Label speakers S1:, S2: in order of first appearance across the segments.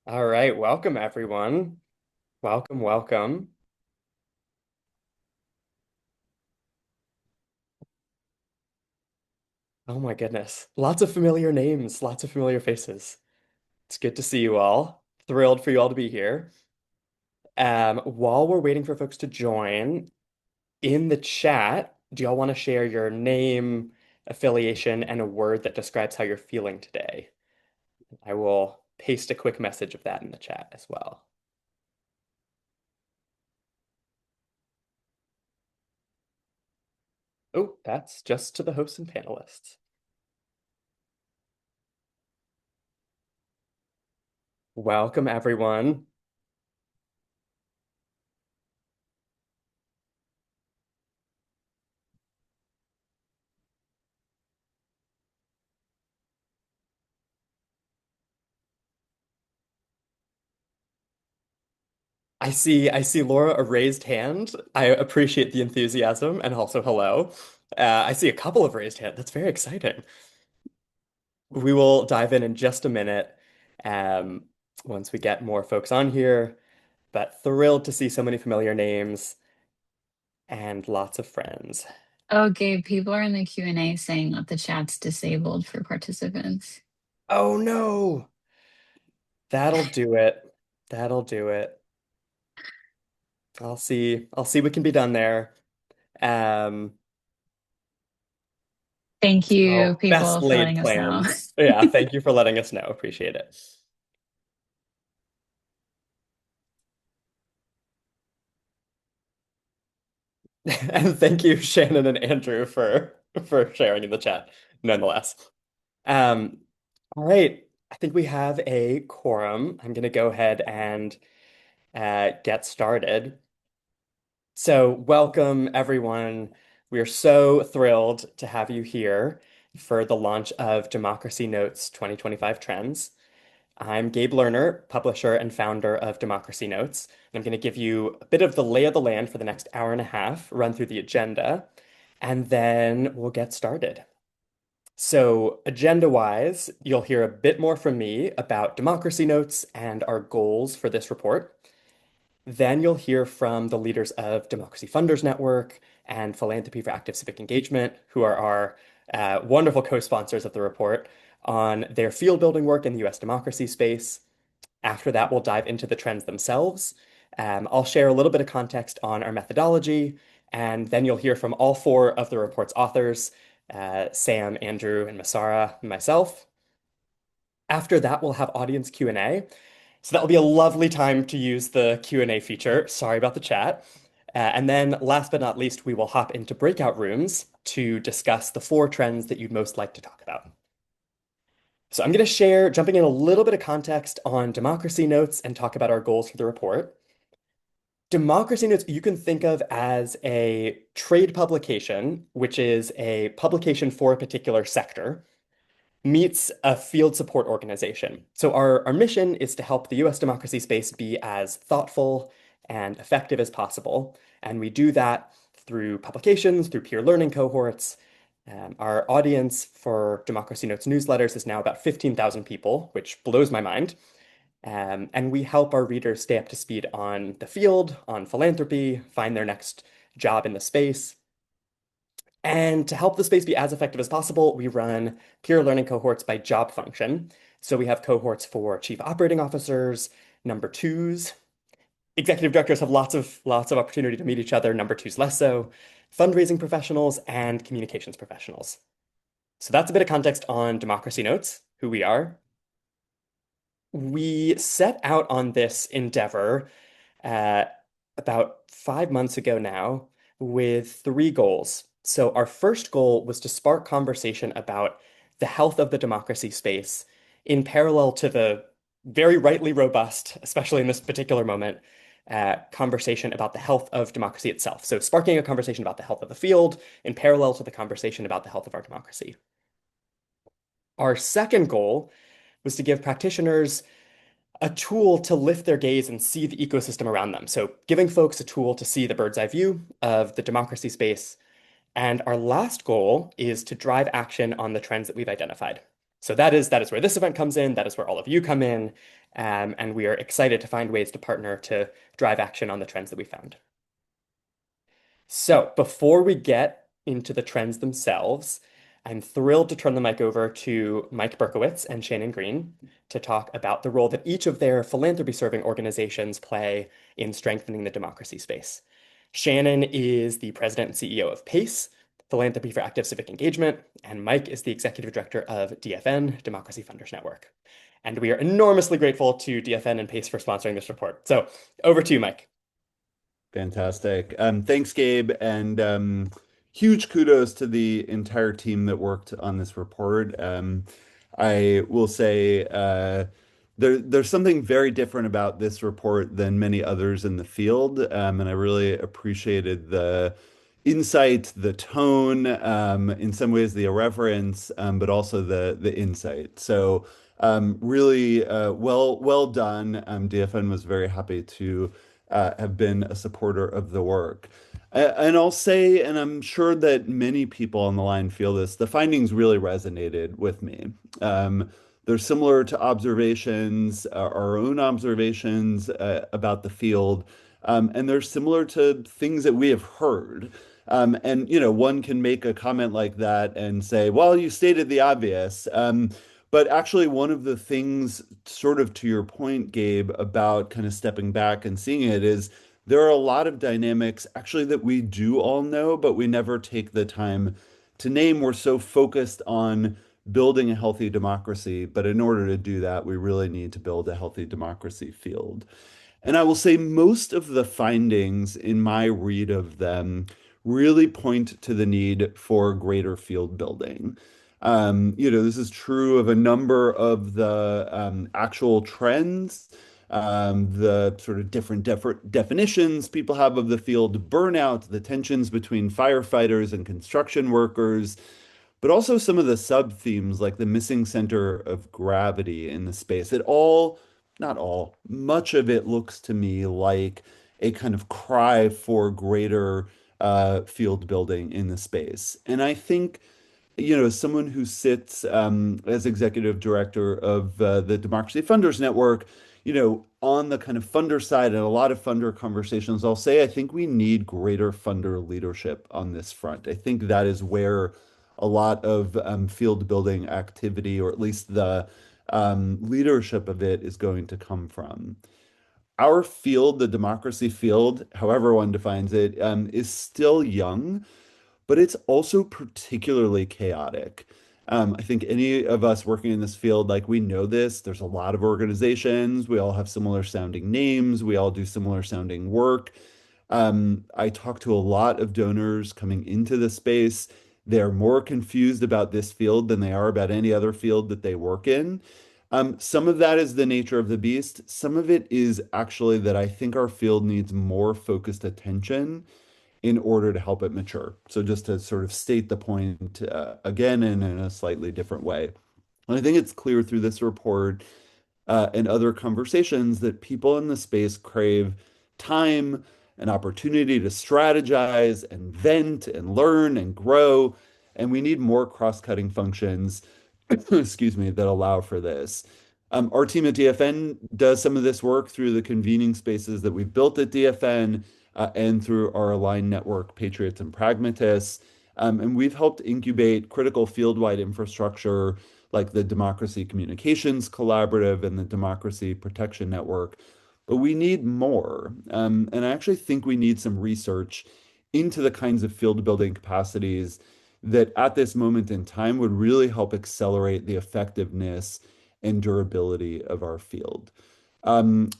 S1: All right, welcome everyone. Welcome, welcome. Oh my goodness. Lots of familiar names, lots of familiar faces. It's good to see you all. Thrilled for you all to be here. While we're waiting for folks to join, in the chat, do y'all want to share your name, affiliation, and a word that describes how you're feeling today? I will paste a quick message of that in the chat as well. Oh, that's just to the hosts and panelists. Welcome, everyone. I see Laura a raised hand. I appreciate the enthusiasm and also hello. I see a couple of raised hands. That's very exciting. We will dive in just a minute um, once we get more folks on here, but thrilled to see so many familiar names and lots of friends.
S2: Okay, people are in the Q&A saying that the chat's disabled for participants.
S1: Oh no, that'll do it. That'll do it. I'll see what can be done there. Um,
S2: Thank you,
S1: oh, best
S2: people, for
S1: laid
S2: letting us know.
S1: plans. Yeah, thank you for letting us know. Appreciate it. And thank you, Shannon and Andrew, for sharing in the chat, nonetheless. Um, all right, I think we have a quorum. I'm going to go ahead and get started. So, welcome everyone. We are so thrilled to have you here for the launch of Democracy Notes 2025 Trends. I'm Gabe Lerner, publisher and founder of Democracy Notes. And I'm going to give you a bit of the lay of the land for the next hour and a half, run through the agenda, and then we'll get started. So, agenda-wise, you'll hear a bit more from me about Democracy Notes and our goals for this report. Then you'll hear from the leaders of Democracy Funders Network and Philanthropy for Active Civic Engagement, who are our wonderful co-sponsors of the report, on their field building work in the US democracy space. After that, we'll dive into the trends themselves. I'll share a little bit of context on our methodology, and then you'll hear from all four of the report's authors, Sam, Andrew, and Masara, and myself. After that, we'll have audience Q&A. So that'll be a lovely time to use the Q&A feature. Sorry about the chat. And then last but not least, we will hop into breakout rooms to discuss the four trends that you'd most like to talk about. So I'm going to share, jumping in a little bit of context on Democracy Notes and talk about our goals for the report. Democracy Notes you can think of as a trade publication, which is a publication for a particular sector, meets a field support organization. So our mission is to help the US democracy space be as thoughtful and effective as possible. And we do that through publications, through peer learning cohorts. Our audience for Democracy Notes newsletters is now about 15,000 people, which blows my mind. And we help our readers stay up to speed on the field, on philanthropy, find their next job in the space. And to help the space be as effective as possible, we run peer learning cohorts by job function. So we have cohorts for chief operating officers, number twos. Executive directors have lots of opportunity to meet each other, number twos less so, fundraising professionals, and communications professionals. So that's a bit of context on Democracy Notes, who we are. We set out on this endeavor uh, about 5 months ago now with three goals. So, our first goal was to spark conversation about the health of the democracy space in parallel to the very rightly robust, especially in this particular moment, conversation about the health of democracy itself. So, sparking a conversation about the health of the field in parallel to the conversation about the health of our democracy. Our second goal was to give practitioners a tool to lift their gaze and see the ecosystem around them. So, giving folks a tool to see the bird's eye view of the democracy space. And our last goal is to drive action on the trends that we've identified. So that is where this event comes in. That is where all of you come in. And we are excited to find ways to partner to drive action on the trends that we found. So before we get into the trends themselves, I'm thrilled to turn the mic over to Mike Berkowitz and Shannon Green to talk about the role that each of their philanthropy serving organizations play in strengthening the democracy space. Shannon is the president and CEO of PACE, Philanthropy for Active Civic Engagement, and Mike is the executive director of DFN, Democracy Funders Network. And we are enormously grateful to DFN and PACE for sponsoring this report. So over to you, Mike.
S3: Fantastic. Thanks, Gabe, and huge kudos to the entire team that worked on this report. I will say there's something very different about this report than many others in the field, and I really appreciated the insight, the tone, in some ways the irreverence, but also the insight. So really well done. DFN was very happy to have been a supporter of the work. And I'll say, and I'm sure that many people on the line feel this, the findings really resonated with me. They're similar to observations, our own observations about the field, and they're similar to things that we have heard. And one can make a comment like that and say, "Well, you stated the obvious." But actually, one of the things, sort of to your point, Gabe, about kind of stepping back and seeing it is there are a lot of dynamics actually that we do all know, but we never take the time to name. We're so focused on building a healthy democracy, but in order to do that, we really need to build a healthy democracy field. And I will say most of the findings in my read of them really point to the need for greater field building. This is true of a number of the actual trends, the sort of different definitions people have of the field burnout, the tensions between firefighters and construction workers, but also some of the sub-themes like the missing center of gravity in the space. Not all, much of it looks to me like a kind of cry for greater field building in the space. And I think as someone who sits as executive director of the Democracy Funders Network, on the kind of funder side and a lot of funder conversations, I'll say I think we need greater funder leadership on this front. I think that is where a lot of field building activity, or at least the leadership of it, is going to come from. Our field, the democracy field, however one defines it, is still young, but it's also particularly chaotic. I think any of us working in this field, like we know this, there's a lot of organizations. We all have similar sounding names. We all do similar sounding work. I talk to a lot of donors coming into the space. They're more confused about this field than they are about any other field that they work in. Some of that is the nature of the beast. Some of it is actually that I think our field needs more focused attention in order to help it mature. So just to sort of state the point again and in a slightly different way. And I think it's clear through this report and other conversations that people in the space crave time, an opportunity to strategize and vent and learn and grow. And we need more cross-cutting functions, excuse me, that allow for this. Our team at DFN does some of this work through the convening spaces that we've built at DFN and through our aligned network, Patriots and Pragmatists. And we've helped incubate critical field-wide infrastructure like the Democracy Communications Collaborative and the Democracy Protection Network. But we need more. And I actually think we need some research into the kinds of field building capacities that at this moment in time would really help accelerate the effectiveness and durability of our field.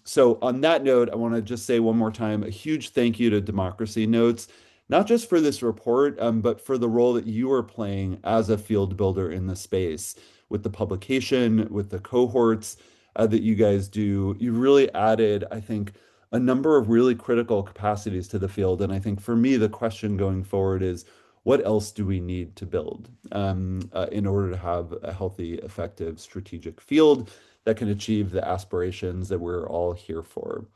S3: So on that note, I want to just say one more time, a huge thank you to Democracy Notes, not just for this report, but for the role that you are playing as a field builder in the space with the publication, with the cohorts that you guys do. You really added, I think, a number of really critical capacities to the field. And I think for me, the question going forward is, what else do we need to build in order to have a healthy, effective, strategic field that can achieve the aspirations that we're all here for?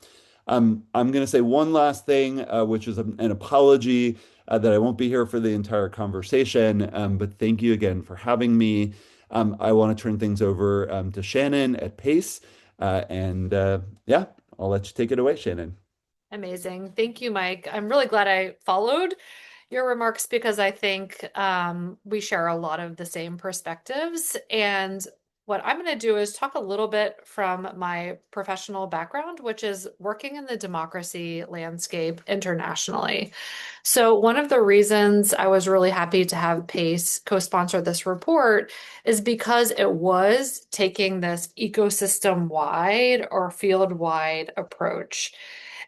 S3: I'm going to say one last thing, which is an apology that I won't be here for the entire conversation, but thank you again for having me. I want to turn things over to Shannon at Pace. Yeah, I'll let you take it away, Shannon.
S4: Amazing. Thank you, Mike. I'm really glad I followed your remarks because I think we share a lot of the same perspectives. And what I'm going to do is talk a little bit from my professional background, which is working in the democracy landscape internationally. So, one of the reasons I was really happy to have PACE co-sponsor this report is because it was taking this ecosystem-wide or field-wide approach.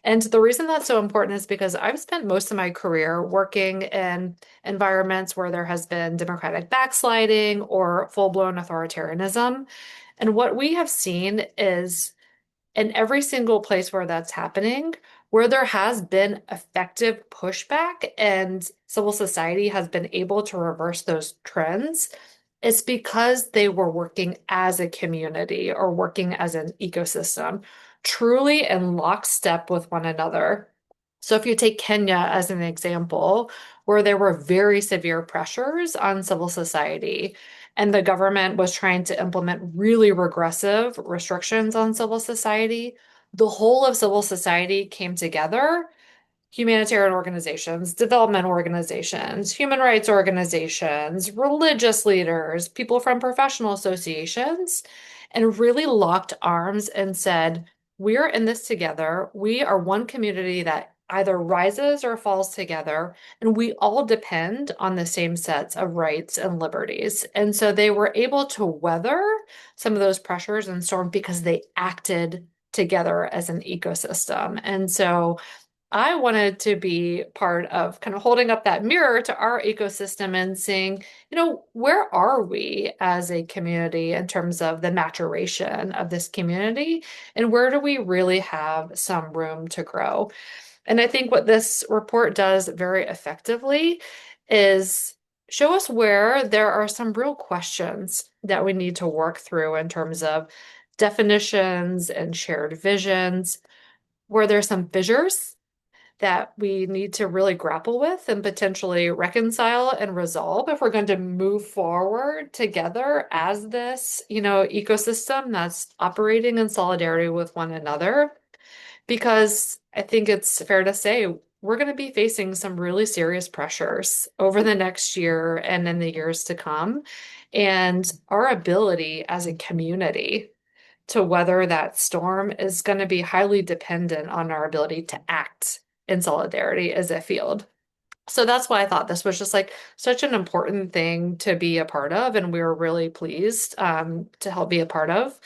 S4: And the reason that's so important is because I've spent most of my career working in environments where there has been democratic backsliding or full-blown authoritarianism. And what we have seen is in every single place where that's happening, where there has been effective pushback and civil society has been able to reverse those trends, it's because they were working as a community or working as an ecosystem, truly in lockstep with one another. So if you take Kenya as an example, where there were very severe pressures on civil society, and the government was trying to implement really regressive restrictions on civil society, the whole of civil society came together, humanitarian organizations, development organizations, human rights organizations, religious leaders, people from professional associations, and really locked arms and said, we're in this together. We are one community that either rises or falls together, and we all depend on the same sets of rights and liberties. And so they were able to weather some of those pressures and storm because they acted together as an ecosystem. And so I wanted to be part of kind of holding up that mirror to our ecosystem and saying, where are we as a community in terms of the maturation of this community? And where do we really have some room to grow? And I think what this report does very effectively is show us where there are some real questions that we need to work through in terms of definitions and shared visions, where there's some fissures that we need to really grapple with and potentially reconcile and resolve if we're going to move forward together as this, ecosystem that's operating in solidarity with one another. Because I think it's fair to say we're going to be facing some really serious pressures over the next year and in the years to come. And our ability as a community to weather that storm is going to be highly dependent on our ability to act in solidarity as a field. So that's why I thought this was just like such an important thing to be a part of, and we were really pleased to help be a part of.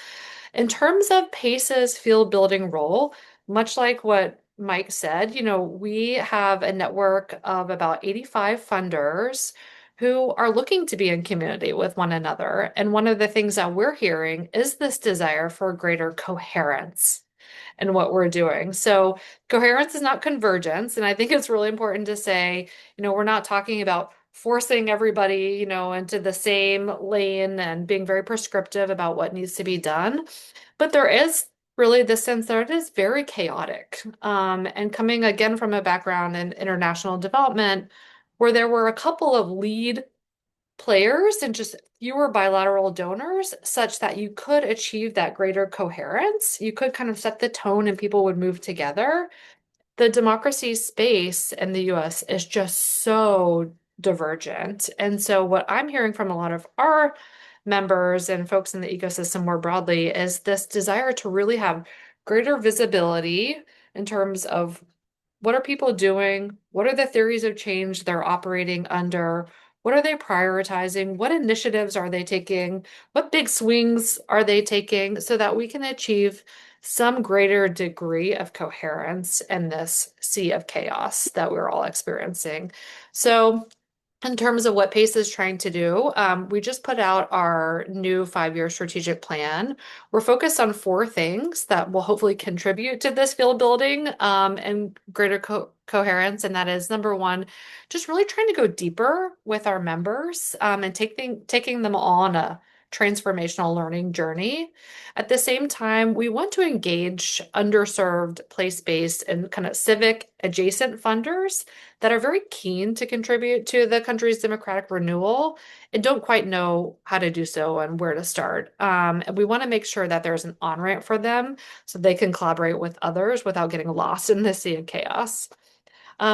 S4: In terms of PACE's field building role, much like what Mike said, we have a network of about 85 funders who are looking to be in community with one another. And one of the things that we're hearing is this desire for greater coherence in what we're doing. So coherence is not convergence. And I think it's really important to say, we're not talking about forcing everybody, into the same lane and being very prescriptive about what needs to be done. But there is really the sense that it is very chaotic. And coming again from a background in international development, where there were a couple of lead players and just fewer bilateral donors, such that you could achieve that greater coherence. You could kind of set the tone and people would move together. The democracy space in the US is just so divergent. And so, what I'm hearing from a lot of our members and folks in the ecosystem more broadly is this desire to really have greater visibility in terms of what are people doing? What are the theories of change they're operating under? What are they prioritizing? What initiatives are they taking? What big swings are they taking so that we can achieve some greater degree of coherence in this sea of chaos that we're all experiencing? So, in terms of what PACE is trying to do, we just put out our new 5-year strategic plan. We're focused on 4 things that will hopefully contribute to this field building and greater coherence. And that is number 1, just really trying to go deeper with our members and taking them on a transformational learning journey. At the same time, we want to engage underserved, place-based, and kind of civic adjacent funders that are very keen to contribute to the country's democratic renewal and don't quite know how to do so and where to start. And we want to make sure that there's an on-ramp for them so they can collaborate with others without getting lost in the sea of chaos.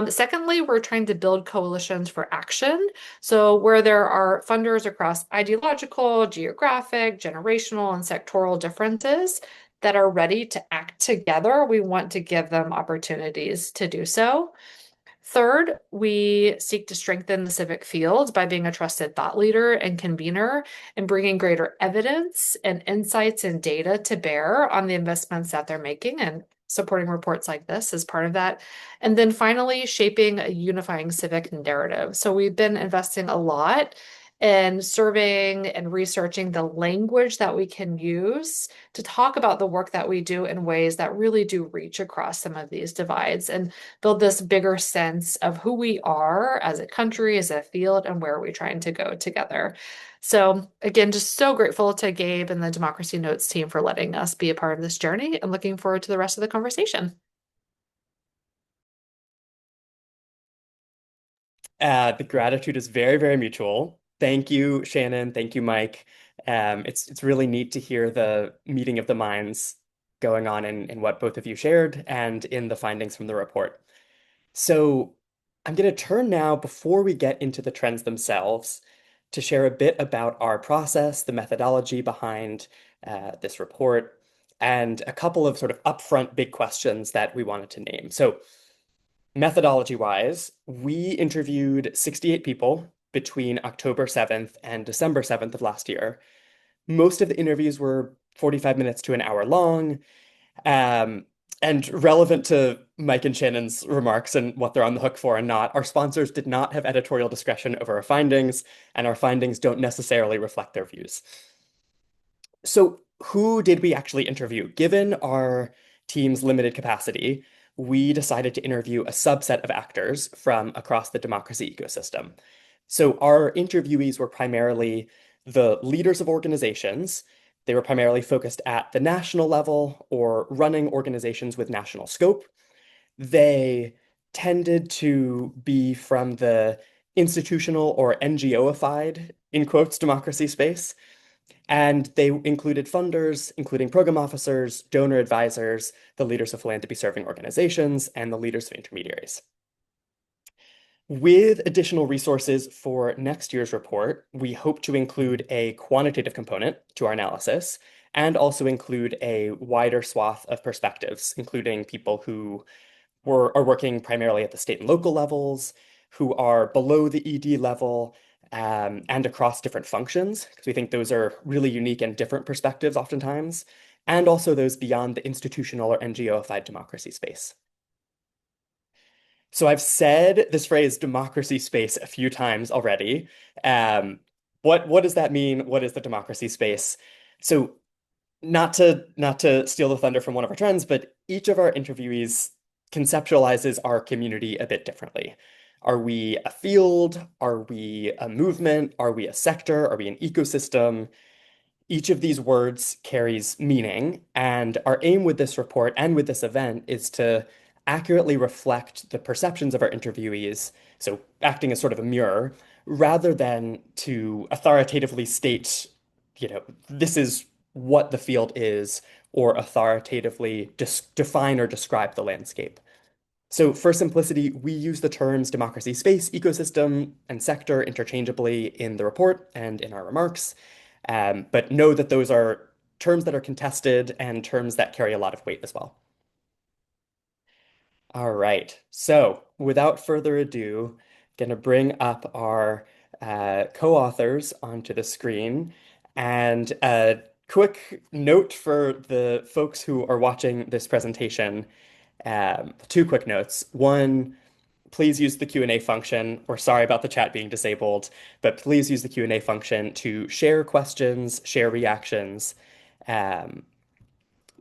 S4: Secondly, we're trying to build coalitions for action. So where there are funders across ideological, geographic, generational, and sectoral differences that are ready to act together, we want to give them opportunities to do so. Third, we seek to strengthen the civic field by being a trusted thought leader and convener and bringing greater evidence and insights and data to bear on the investments that they're making and supporting reports like this as part of that. And then finally, shaping a unifying civic narrative. So we've been investing a lot in surveying and researching the language that we can use to talk about the work that we do in ways that really do reach across some of these divides and build this bigger sense of who we are as a country, as a field, and where we're trying to go together. So again, just so grateful to Gabe and the Democracy Notes team for letting us be a part of this journey and looking forward to the rest of the conversation.
S1: The gratitude is very, very mutual. Thank you, Shannon. Thank you, Mike. It's really neat to hear the meeting of the minds going on in what both of you shared and in the findings from the report. So I'm going to turn now, before we get into the trends themselves, to share a bit about our process, the methodology behind this report, and a couple of sort of upfront big questions that we wanted to name. So methodology-wise, we interviewed 68 people between October 7th and December 7th of last year. Most of the interviews were 45 minutes to an hour long. And relevant to Mike and Shannon's remarks and what they're on the hook for and not, our sponsors did not have editorial discretion over our findings, and our findings don't necessarily reflect their views. So, who did we actually interview? Given our team's limited capacity, we decided to interview a subset of actors from across the democracy ecosystem. So, our interviewees were primarily the leaders of organizations. They were primarily focused at the national level or running organizations with national scope. They tended to be from the institutional or NGO-ified, in quotes, democracy space. And they included funders, including program officers, donor advisors, the leaders of philanthropy serving organizations, and the leaders of intermediaries. With additional resources for next year's report, we hope to include a quantitative component to our analysis and also include a wider swath of perspectives, including people who are working primarily at the state and local levels, who are below the ED level, and across different functions, because we think those are really unique and different perspectives oftentimes, and also those beyond the institutional or NGO-ified democracy space. So I've said this phrase democracy space a few times already. What does that mean? What is the democracy space? So not to steal the thunder from one of our trends, but each of our interviewees conceptualizes our community a bit differently. Are we a field? Are we a movement? Are we a sector? Are we an ecosystem? Each of these words carries meaning, and our aim with this report and with this event is to accurately reflect the perceptions of our interviewees, so acting as sort of a mirror, rather than to authoritatively state, this is what the field is, or authoritatively define or describe the landscape. So for simplicity, we use the terms democracy space, ecosystem, and sector interchangeably in the report and in our remarks. But know that those are terms that are contested and terms that carry a lot of weight as well. All right, so without further ado, going to bring up our co-authors onto the screen. And a quick note for the folks who are watching this presentation, two quick notes. One, please use the Q&A function. We're sorry about the chat being disabled, but please use the Q&A function to share questions, share reactions.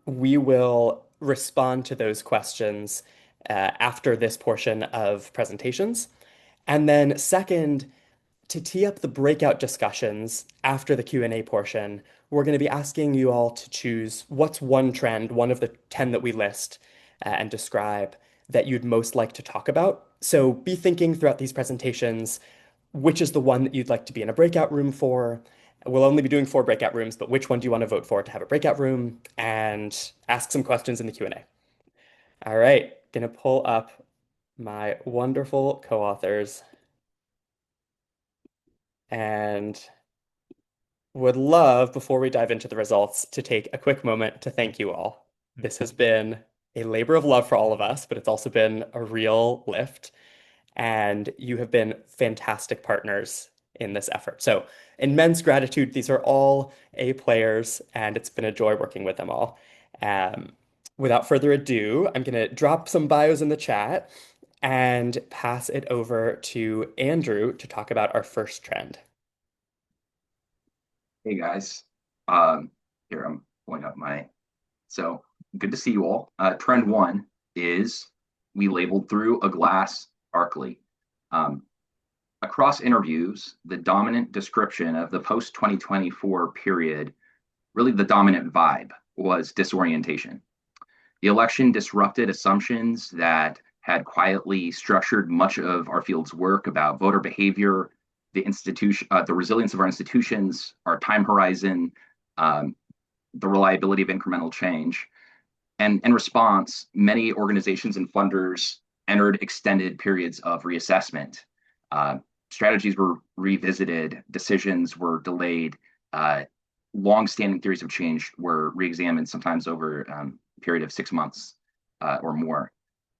S1: We will respond to those questions after this portion of presentations. And then second, to tee up the breakout discussions after the Q&A portion, we're going to be asking you all to choose what's one trend, one of the 10 that we list and describe that you'd most like to talk about. So be thinking throughout these presentations, which is the one that you'd like to be in a breakout room for. We'll only be doing 4 breakout rooms, but which one do you want to vote for to have a breakout room? And ask some questions in the Q&A. All right, gonna pull up my wonderful co-authors and would love, before we dive into the results, to take a quick moment to thank you all. This has been a labor of love for all of us, but it's also been a real lift, and you have been fantastic partners in this effort. So immense gratitude. These are all A players, and it's been a joy working with them all. Without further ado, I'm going to drop some bios in the chat and pass it over to Andrew to talk about our first trend.
S5: Hey guys, here I'm pulling up so good to see you all. Trend 1 is we labeled through a glass arcly. Across interviews, the dominant description of the post-2024 period, really the dominant vibe, was disorientation. The election disrupted assumptions that had quietly structured much of our field's work about voter behavior, the resilience of our institutions, our time horizon, the reliability of incremental change. And in response, many organizations and funders entered extended periods of reassessment. Strategies were revisited, decisions were delayed, long-standing theories of change were re-examined, sometimes over a period of 6 months or more.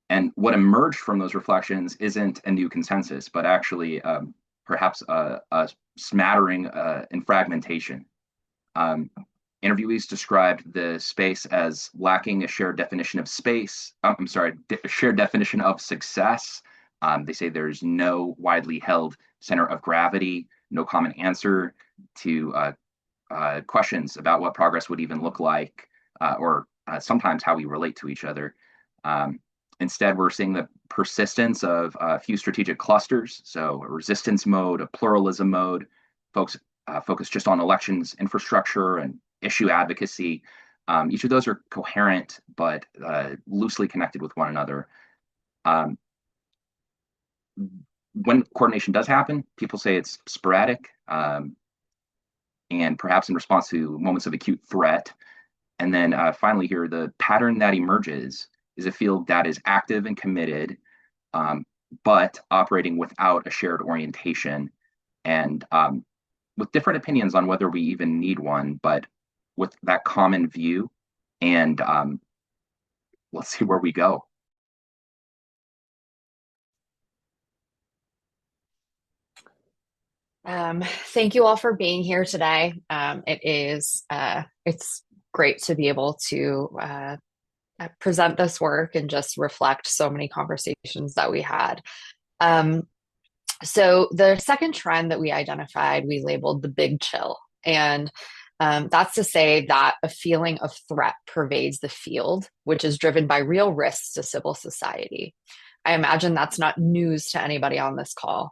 S5: And what emerged from those reflections isn't a new consensus, but actually perhaps a smattering and fragmentation. Interviewees described the space as lacking a shared definition of space. A shared definition of success. They say there's no widely held center of gravity, no common answer to questions about what progress would even look like, or sometimes how we relate to each other. Instead, we're seeing the persistence of a few strategic clusters, so a resistance mode, a pluralism mode, folks focus just on elections, infrastructure, and issue advocacy. Each of those are coherent, but loosely connected with one another. When coordination does happen, people say it's sporadic, and perhaps in response to moments of acute threat. And then finally here, the pattern that emerges is a field that is active and committed, but operating without a shared orientation and with different opinions on whether we even need one, but with that common view. And let's see where we go.
S6: Thank you all for being here today. It's great to be able to present this work and just reflect so many conversations that we had. So the second trend that we identified, we labeled the big chill. And that's to say that a feeling of threat pervades the field, which is driven by real risks to civil society. I imagine that's not news to anybody on this call.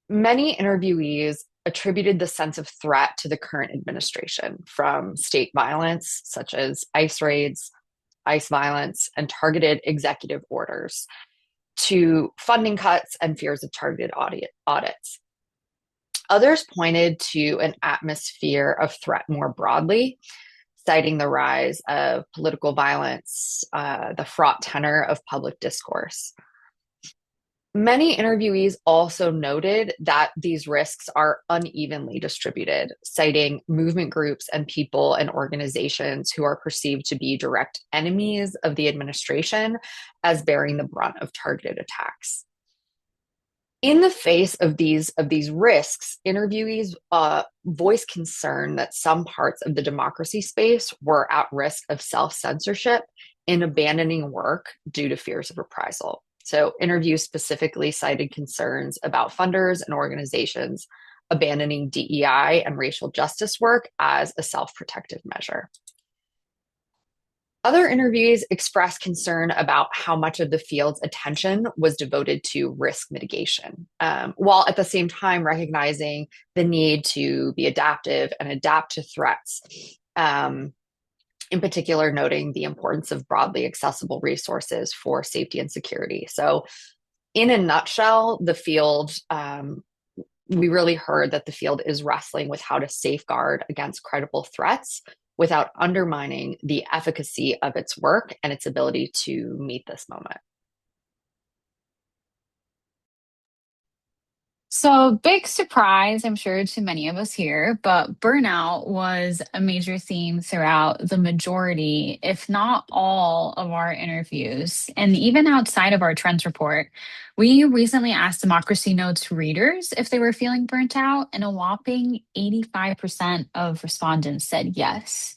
S6: Many interviewees attributed the sense of threat to the current administration, from state violence, such as ICE raids, ICE violence, and targeted executive orders, to funding cuts and fears of targeted audits. Others pointed to an atmosphere of threat more broadly, citing the rise of political violence, the fraught tenor of public discourse. Many interviewees also noted that these risks are unevenly distributed, citing movement groups and people and organizations who are perceived to be direct enemies of the administration as bearing the brunt of targeted attacks. In the face of these risks, interviewees voiced concern that some parts of the democracy space were at risk of self-censorship in abandoning work due to fears of reprisal. So interviews specifically cited concerns about funders and organizations abandoning DEI and racial justice work as a self-protective measure. Other interviewees expressed concern about how much of the field's attention was devoted to risk mitigation, while at the same time recognizing the need to be adaptive and adapt to threats. In particular, noting the importance of broadly accessible resources for safety and security. So, in a nutshell, the field, we really heard that the field is wrestling with how to safeguard against credible threats without undermining the efficacy of its work and its ability to meet this moment.
S2: So, big surprise, I'm sure, to many of us here, but burnout was a major theme throughout the majority, if not all, of our interviews. And even outside of our trends report, we recently asked Democracy Notes readers if they were feeling burnt out, and a whopping 85% of respondents said yes.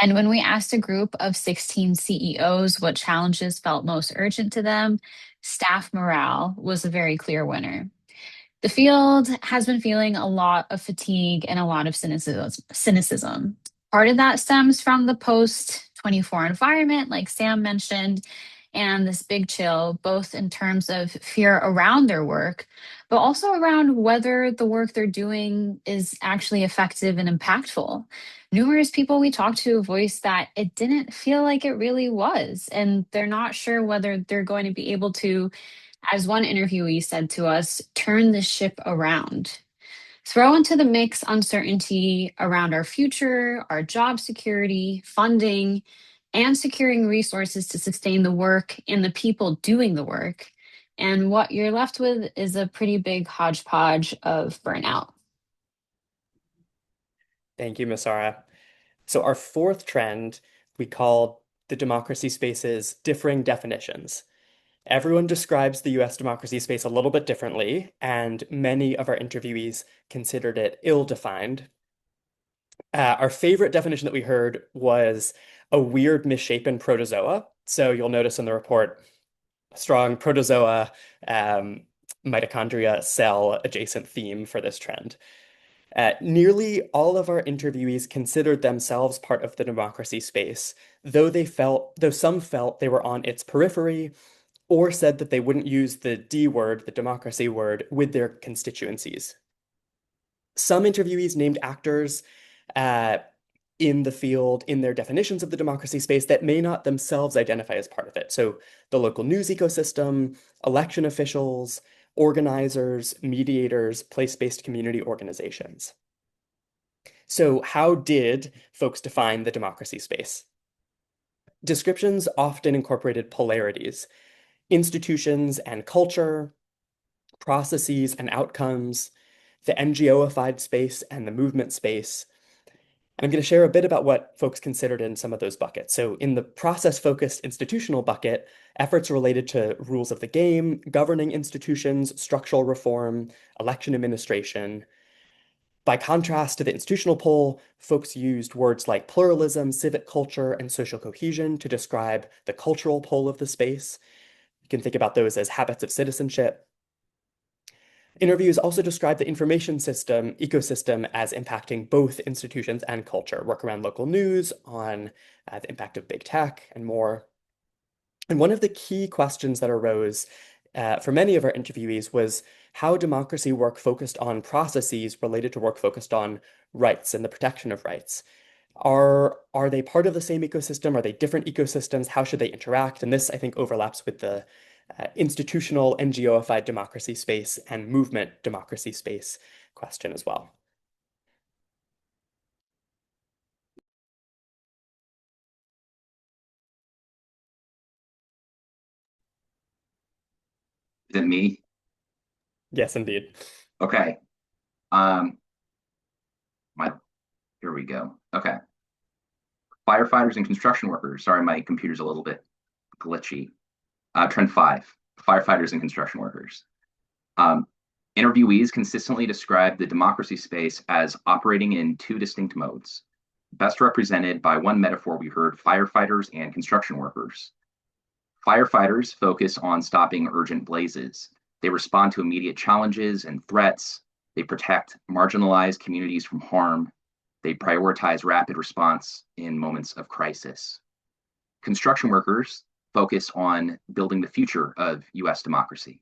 S2: And when we asked a group of 16 CEOs what challenges felt most urgent to them, staff morale was a very clear winner. The field has been feeling a lot of fatigue and a lot of cynicism. Part of that stems from the post 24 environment, like Sam mentioned, and this big chill, both in terms of fear around their work, but also around whether the work they're doing is actually effective and impactful. Numerous people we talked to voiced that it didn't feel like it really was, and they're not sure whether they're going to be able to, as one interviewee said to us, turn the ship around. Throw into the mix uncertainty around our future, our job security, funding, and securing resources to sustain the work and the people doing the work. And what you're left with is a pretty big hodgepodge of burnout.
S1: Thank you, Masara. So our fourth trend we called the democracy space's differing definitions. Everyone describes the US democracy space a little bit differently, and many of our interviewees considered it ill-defined. Our favorite definition that we heard was a weird, misshapen protozoa. So you'll notice in the report, a strong protozoa, mitochondria cell adjacent theme for this trend. Nearly all of our interviewees considered themselves part of the democracy space, though some felt they were on its periphery, or said that they wouldn't use the D word, the democracy word, with their constituencies. Some interviewees named actors in the field in their definitions of the democracy space that may not themselves identify as part of it. So the local news ecosystem, election officials, organizers, mediators, place-based community organizations. So how did folks define the democracy space? Descriptions often incorporated polarities, institutions and culture, processes and outcomes, the NGO-ified space and the movement space. And I'm going to share a bit about what folks considered in some of those buckets. So in the process-focused institutional bucket, efforts related to rules of the game, governing institutions, structural reform, election administration. By contrast to the institutional pole, folks used words like pluralism, civic culture, and social cohesion to describe the cultural pole of the space. You can think about those as habits of citizenship. Interviews also describe the information system ecosystem as impacting both institutions and culture, work around local news, on the impact of big tech, and more. And one of the key questions that arose for many of our interviewees was how democracy work focused on processes related to work focused on rights and the protection of rights. Are they part of the same ecosystem? Are they different ecosystems? How should they interact? And this, I think, overlaps with the institutional NGO-ified democracy space and movement democracy space question as well.
S5: Is it me?
S1: Yes, indeed.
S5: Okay. Here we go. Okay. Firefighters and construction workers. Sorry, my computer's a little bit glitchy. Trend 5, firefighters and construction workers. Interviewees consistently describe the democracy space as operating in two distinct modes, best represented by one metaphor we heard: firefighters and construction workers. Firefighters focus on stopping urgent blazes. They respond to immediate challenges and threats. They protect marginalized communities from harm. They prioritize rapid response in moments of crisis. Construction workers focus on building the future of US democracy.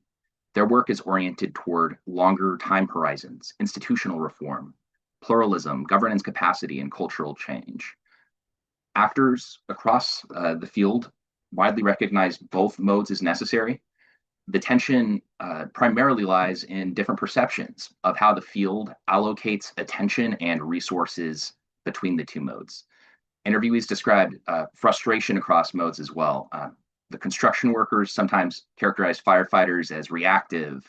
S5: Their work is oriented toward longer time horizons, institutional reform, pluralism, governance capacity, and cultural change. Actors across the field widely recognize both modes as necessary. The tension primarily lies in different perceptions of how the field allocates attention and resources between the two modes. Interviewees described frustration across modes as well. The construction workers sometimes characterize firefighters as reactive,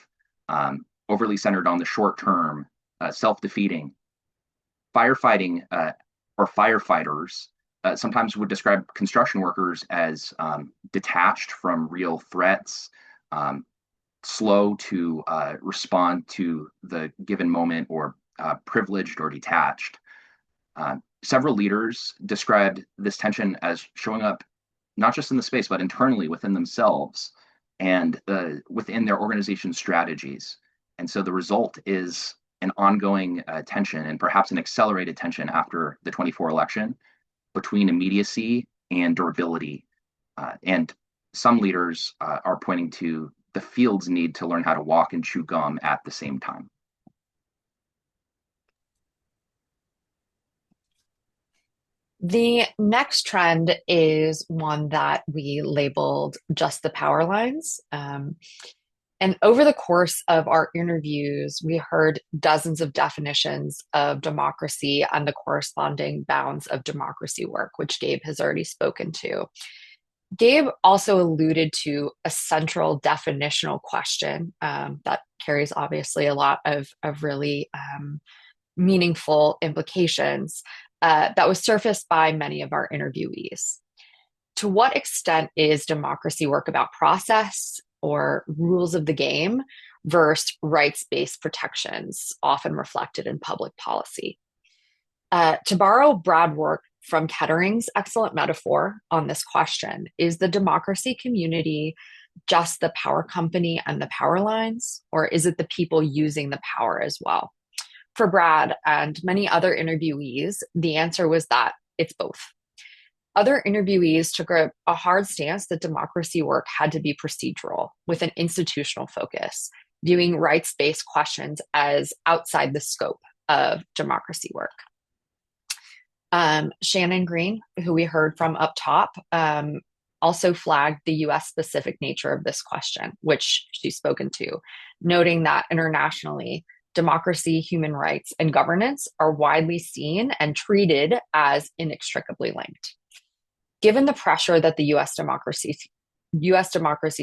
S5: overly centered on the short term, self-defeating. Firefighting or firefighters sometimes would describe construction workers as detached from real threats, slow to respond to the given moment, or privileged or detached. Several leaders described this tension as showing up not just in the space, but internally within themselves and within their organization strategies. And so the result is an ongoing tension, and perhaps an accelerated tension after the 24 election, between immediacy and durability. And some leaders are pointing to the field's need to learn how to walk and chew gum at the same time.
S6: The next trend is one that we labeled just the power lines. And over the course of our interviews, we heard dozens of definitions of democracy and the corresponding bounds of democracy work, which Gabe has already spoken to. Gabe also alluded to a central definitional question that carries obviously a lot of really meaningful implications that was surfaced by many of our interviewees. To what extent is democracy work about process or rules of the game versus rights-based protections, often reflected in public policy? To borrow Brad Work from Kettering's excellent metaphor on this question, is the democracy community just the power company and the power lines, or is it the people using the power as well? For Brad and many other interviewees, the answer was that it's both. Other interviewees took a hard stance that democracy work had to be procedural, with an institutional focus, viewing rights-based questions as outside the scope of democracy work. Shannon Green, who we heard from up top, also flagged the US-specific nature of this question, which she's spoken to, noting that internationally, democracy, human rights, and governance are widely seen and treated as inextricably linked. Given the pressure that the US democracy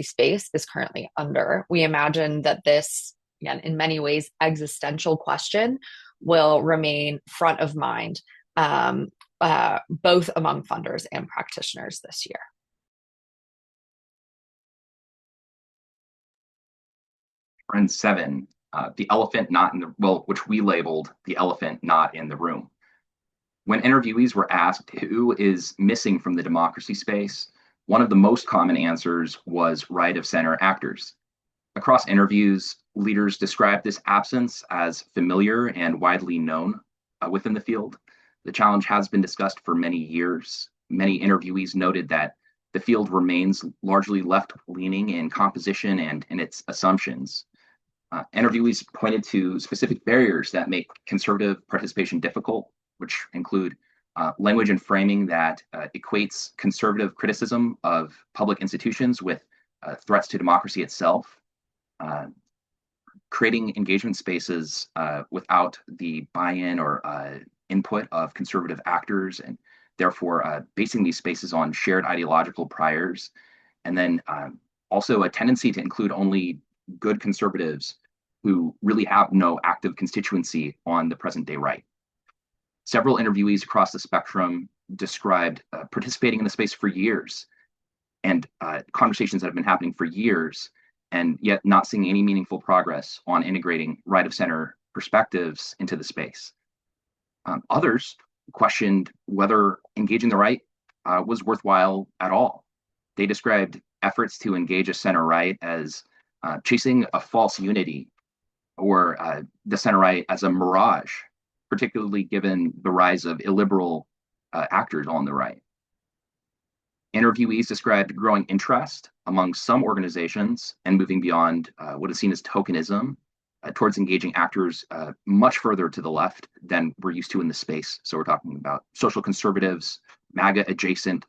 S6: space is currently under, we imagine that this, again, in many ways, existential question will remain front of mind, both among funders and practitioners this year.
S5: Trend 7, the elephant not in the, well, which we labeled the elephant not in the room. When interviewees were asked who is missing from the democracy space, one of the most common answers was right of center actors. Across interviews, leaders described this absence as familiar and widely known within the field. The challenge has been discussed for many years. Many interviewees noted that the field remains largely left-leaning in composition and in its assumptions. Interviewees pointed to specific barriers that make conservative participation difficult, which include language and framing that equates conservative criticism of public institutions with threats to democracy itself, creating engagement spaces without the buy-in or input of conservative actors, and therefore basing these spaces on shared ideological priors, and then also a tendency to include only good conservatives who really have no active constituency on the present day right. Several interviewees across the spectrum described participating in the space for years and conversations that have been happening for years, and yet not seeing any meaningful progress on integrating right of center perspectives into the space. Others questioned whether engaging the right was worthwhile at all. They described efforts to engage a center right as chasing a false unity, or the center right as a mirage, particularly given the rise of illiberal actors on the right. Interviewees described growing interest among some organizations and moving beyond what is seen as tokenism towards engaging actors much further to the left than we're used to in the space. So we're talking about social conservatives, MAGA adjacent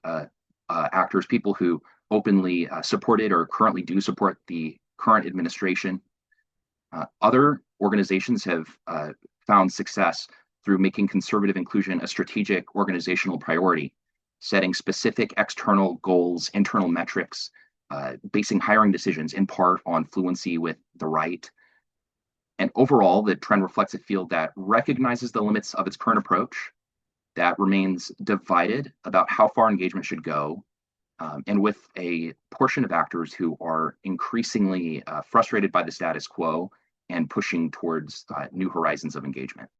S5: actors, people who openly supported or currently do support the current administration. Other organizations have found success through making conservative inclusion a strategic organizational priority, setting specific external goals, internal metrics, basing hiring decisions in part on fluency with the right. And overall, the trend reflects a field that recognizes the limits of its current approach, that remains divided about how far engagement should go, and with a portion of actors who are increasingly frustrated by the status quo and pushing towards new horizons of engagement.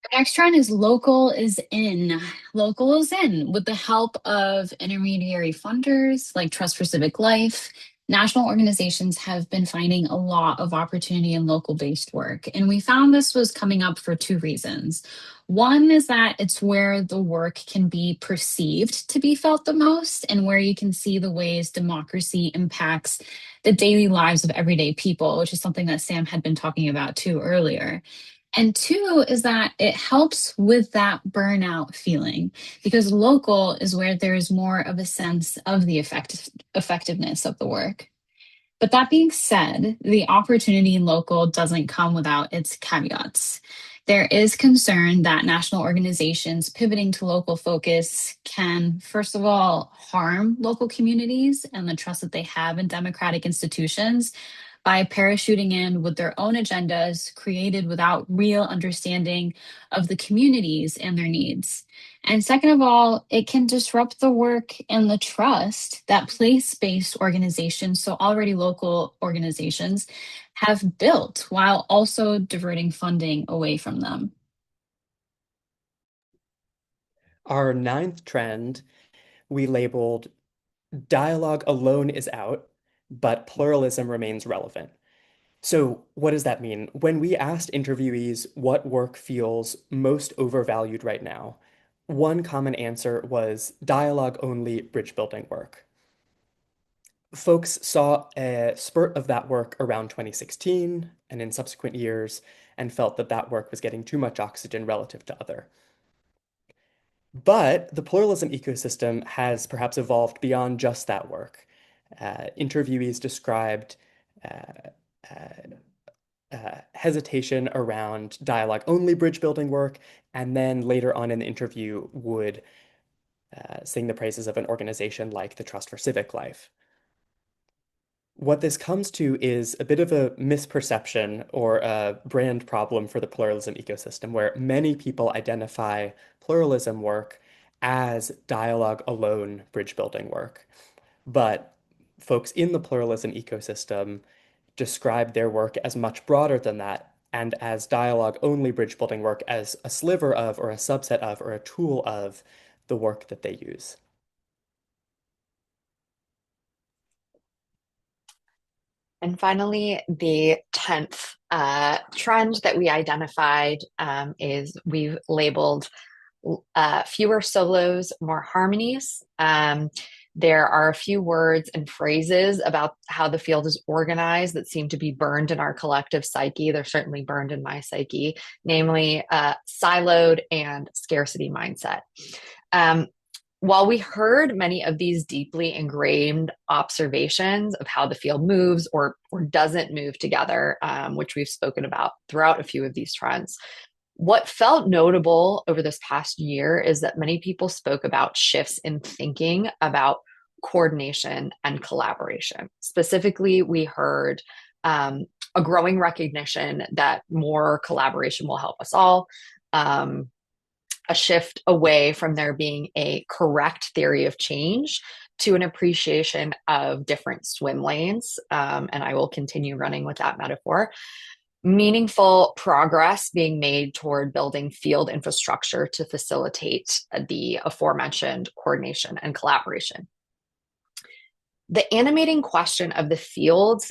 S2: The next trend is local is in. Local is in with the help of intermediary funders like Trust for Civic Life. National organizations have been finding a lot of opportunity in local based work. And we found this was coming up for two reasons. One is that it's where the work can be perceived to be felt the most and where you can see the ways democracy impacts the daily lives of everyday people, which is something that Sam had been talking about too earlier. And two is that it helps with that burnout feeling because local is where there is more of a sense of the effectiveness of the work. But that being said, the opportunity in local doesn't come without its caveats. There is concern that national organizations pivoting to local focus can, first of all, harm local communities and the trust that they have in democratic institutions by parachuting in with their own agendas created without real understanding of the communities and their needs. And second of all, it can disrupt the work and the trust that place-based organizations, so already local organizations, have built while also diverting funding away from them.
S1: Our ninth trend we labeled dialogue alone is out, but pluralism remains relevant. So, what does that mean? When we asked interviewees what work feels most overvalued right now, one common answer was dialogue only bridge building work. Folks saw a spurt of that work around 2016 and in subsequent years and felt that that work was getting too much oxygen relative to other. But the pluralism ecosystem has perhaps evolved beyond just that work. Interviewees described hesitation around dialogue-only bridge building work, and then later on in the interview would sing the praises of an organization like the Trust for Civic Life. What this comes to is a bit of a misperception or a brand problem for the pluralism ecosystem, where many people identify pluralism work as dialogue alone bridge building work. But folks in the pluralism ecosystem describe their work as much broader than that and as dialogue only bridge building work as a sliver of or a subset of or a tool of the work that they use.
S6: And finally, the 10th trend that we identified is we've labeled fewer solos, more harmonies. There are a few words and phrases about how the field is organized that seem to be burned in our collective psyche. They're certainly burned in my psyche, namely siloed and scarcity mindset. While we heard many of these deeply ingrained observations of how the field moves or doesn't move together, which we've spoken about throughout a few of these trends, what felt notable over this past year is that many people spoke about shifts in thinking about coordination and collaboration. Specifically, we heard a growing recognition that more collaboration will help us all. A shift away from there being a correct theory of change to an appreciation of different swim lanes. And I will continue running with that metaphor. Meaningful progress being made toward building field infrastructure to facilitate the aforementioned coordination and collaboration. The animating question of the field,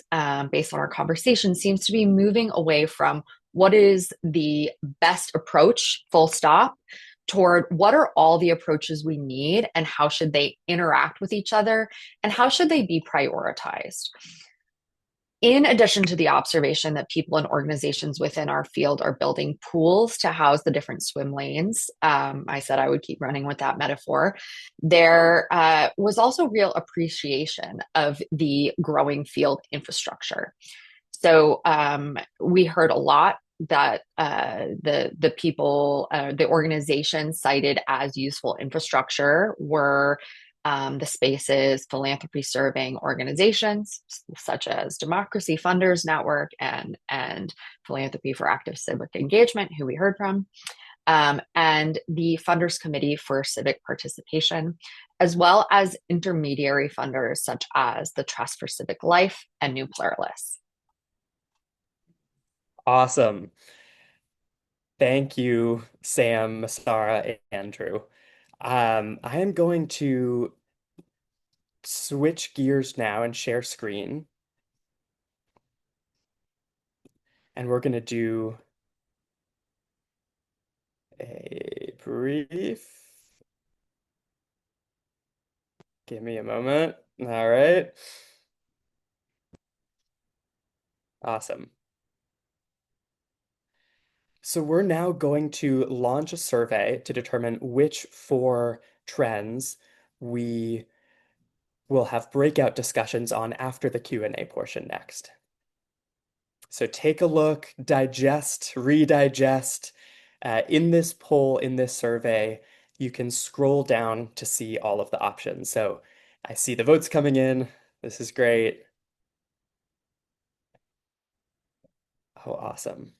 S6: based on our conversation, seems to be moving away from what is the best approach, full stop, toward what are all the approaches we need and how should they interact with each other and how should they be prioritized. In addition to the observation that people and organizations within our field are building pools to house the different swim lanes, I said I would keep running with that metaphor. There was also real appreciation of the growing field infrastructure. So we heard a lot that the people, the organizations cited as useful infrastructure were the spaces philanthropy serving organizations such as Democracy Funders Network and Philanthropy for Active Civic Engagement, who we heard from, and the Funders Committee for Civic Participation, as well as intermediary funders such as the Trust for Civic Life and New Pluralists.
S1: Awesome. Thank you, Sam, Masara, and Andrew. I am going to switch gears now and share screen. And we're going to do a brief. Give me a moment. All right. Awesome. So we're now going to launch a survey to determine which 4 trends we will have breakout discussions on after the Q&A portion next. So take a look, digest, redigest. In this poll, in this survey, you can scroll down to see all of the options. So I see the votes coming in. This is great. Oh, awesome.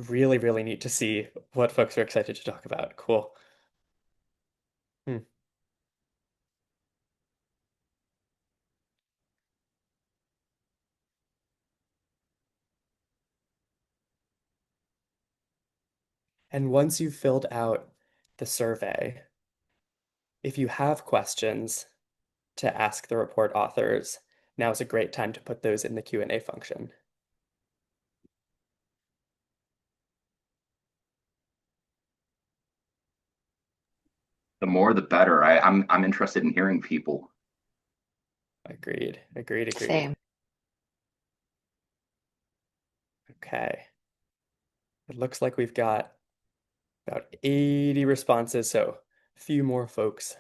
S1: Really, really neat to see what folks are excited to talk about. Cool. And once you've filled out the survey, if you have questions to ask the report authors, now is a great time to put those in the Q&A function.
S5: The more, the better. I'm interested in hearing people.
S1: Agreed.
S6: Same.
S1: Okay. It looks like we've got about 80 responses, so a few more folks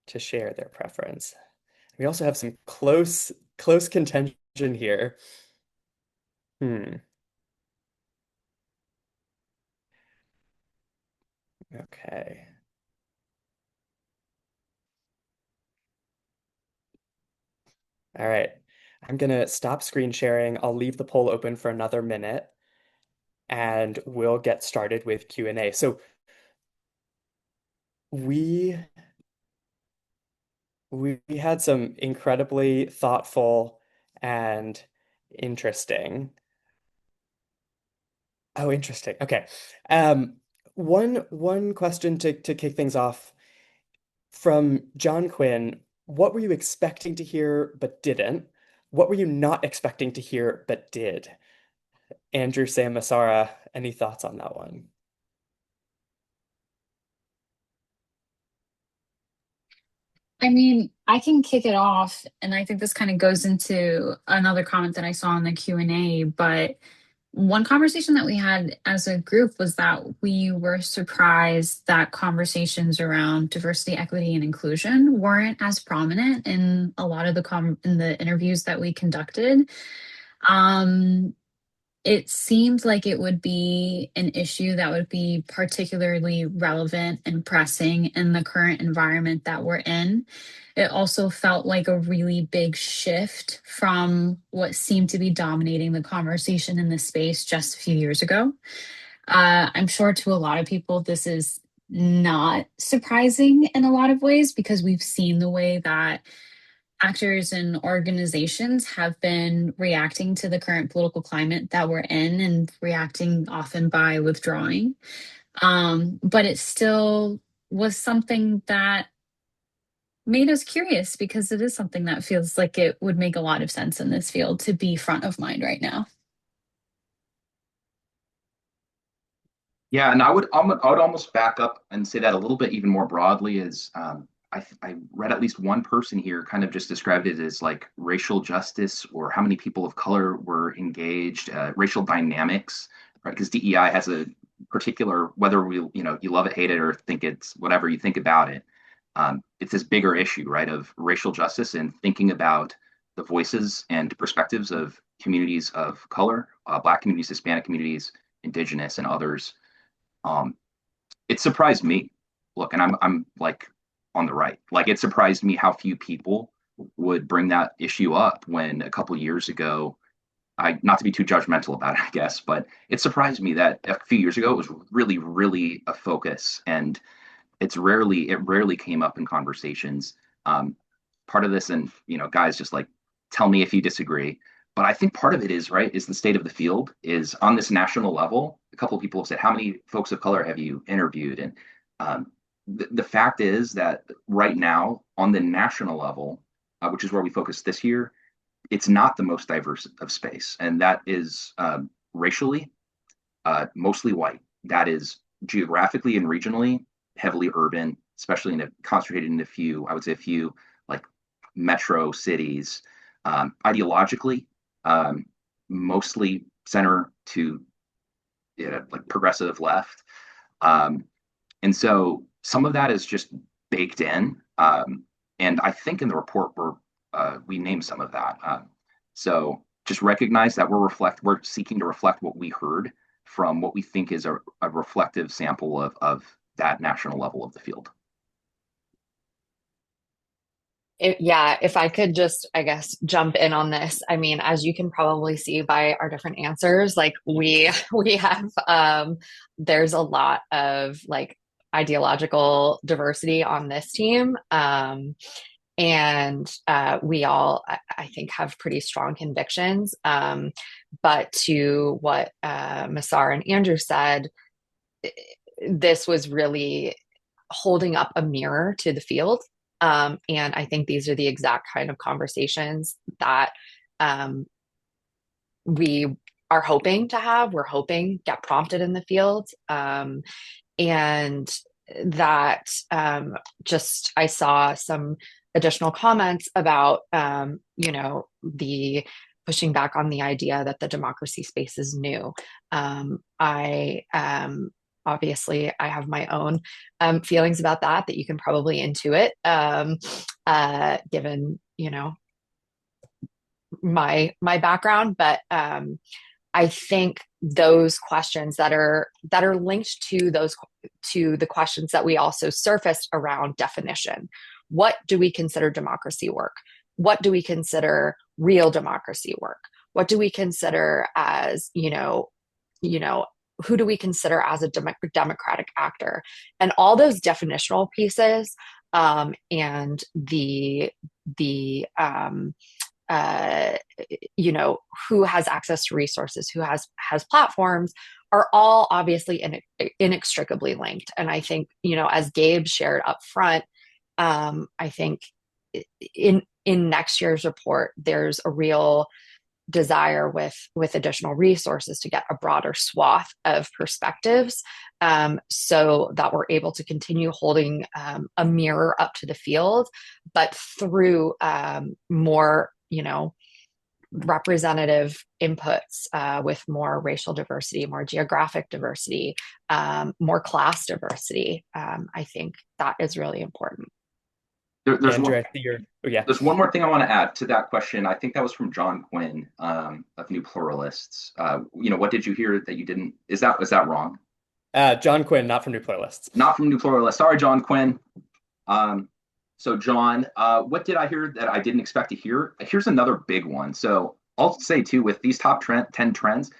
S1: to share their preference. We also have some close contention here. Okay. All right. I'm gonna stop screen sharing. I'll leave the poll open for another minute, and we'll get started with Q&A. So we had some incredibly thoughtful and interesting. Oh, interesting. Okay. One question to kick things off from John Quinn. What were you expecting to hear but didn't? What were you not expecting to hear but did? Andrew, Sam, Masara, any thoughts on that one?
S2: I mean, I can kick it off, and I think this kind of goes into another comment that I saw in the Q&A, but one conversation that we had as a group was that we were surprised that conversations around diversity, equity, and inclusion weren't as prominent in a lot of in the interviews that we conducted. It seemed like it would be an issue that would be particularly relevant and pressing in the current environment that we're in. It also felt like a really big shift from what seemed to be dominating the conversation in this space just a few years ago. I'm sure to a lot of people, this is not surprising in a lot of ways because we've seen the way that actors and organizations have been reacting to the current political climate that we're in and reacting often by withdrawing. But it still was something that made us curious because it is something that feels like it would make a lot of sense in this field to be front of mind right now.
S5: Yeah, and I would almost back up and say that a little bit even more broadly is I read at least one person here kind of just described it as like racial justice or how many people of color were engaged, racial dynamics, right? Because DEI has a particular, whether we, you love it, hate it, or think it's whatever you think about it, it's this bigger issue, right, of racial justice and thinking about the voices and perspectives of communities of color, Black communities, Hispanic communities, Indigenous, and others. um, it surprised me. Look, and I'm like on the right. Like it surprised me how few people would bring that issue up when a couple years ago, I not to be too judgmental about it, I guess, but it surprised me that a few years ago it was really, really a focus, and it rarely came up in conversations. Um, Part of this, and guys, just like tell me if you disagree. But I think part of it is right is the state of the field is on this national level. A couple of people have said, "How many folks of color have you interviewed?" And the fact is that right now on the national level, which is where we focus this year, it's not the most diverse of space, and that is racially mostly white. That is geographically and regionally heavily urban, especially concentrated in a few, I would say a few like metro cities. Ideologically, um, mostly center to like progressive left. Um, and so some of that is just baked in. And I think in the report we named some of that. So just recognize that we're seeking to reflect what we heard from what we think is a reflective sample of that national level of the field.
S6: Yeah, if I could just, I guess, jump in on this. I mean, as you can probably see by our different answers, like we have there's a lot of like ideological diversity on this team. And we all, I think, have pretty strong convictions. But to what Masar and Andrew said, this was really holding up a mirror to the field. And I think these are the exact kind of conversations that we are hoping to have. We're hoping get prompted in the field. And that just I saw some additional comments about the pushing back on the idea that the democracy space is new. I obviously I have my own feelings about that you can probably intuit, given my background, but I think those questions that are linked to the questions that we also surfaced around definition. What do we consider democracy work? What do we consider real democracy work? What do we consider as, who do we consider as a democratic actor? And all those definitional pieces, and the who has access to resources, who has platforms, are all obviously inextricably linked. And I think, as Gabe shared up front, I think in next year's report, there's a real desire with additional resources to get a broader swath of perspectives, so that we're able to continue holding a mirror up to the field, but through more representative inputs, with more racial diversity, more geographic diversity, more class diversity. I think that is really important.
S5: There's
S1: Andrew,
S5: one,
S1: I see yeah.
S5: there's one more thing I want to add to that question. I think that was from John Quinn, of New Pluralists. What did you hear that you didn't? Is that wrong?
S1: John Quinn, not from New Pluralists.
S5: Not from New Pluralists. Sorry, John Quinn. So John, what did I hear that I didn't expect to hear? Here's another big one. So I'll say too, with these top 10 trends,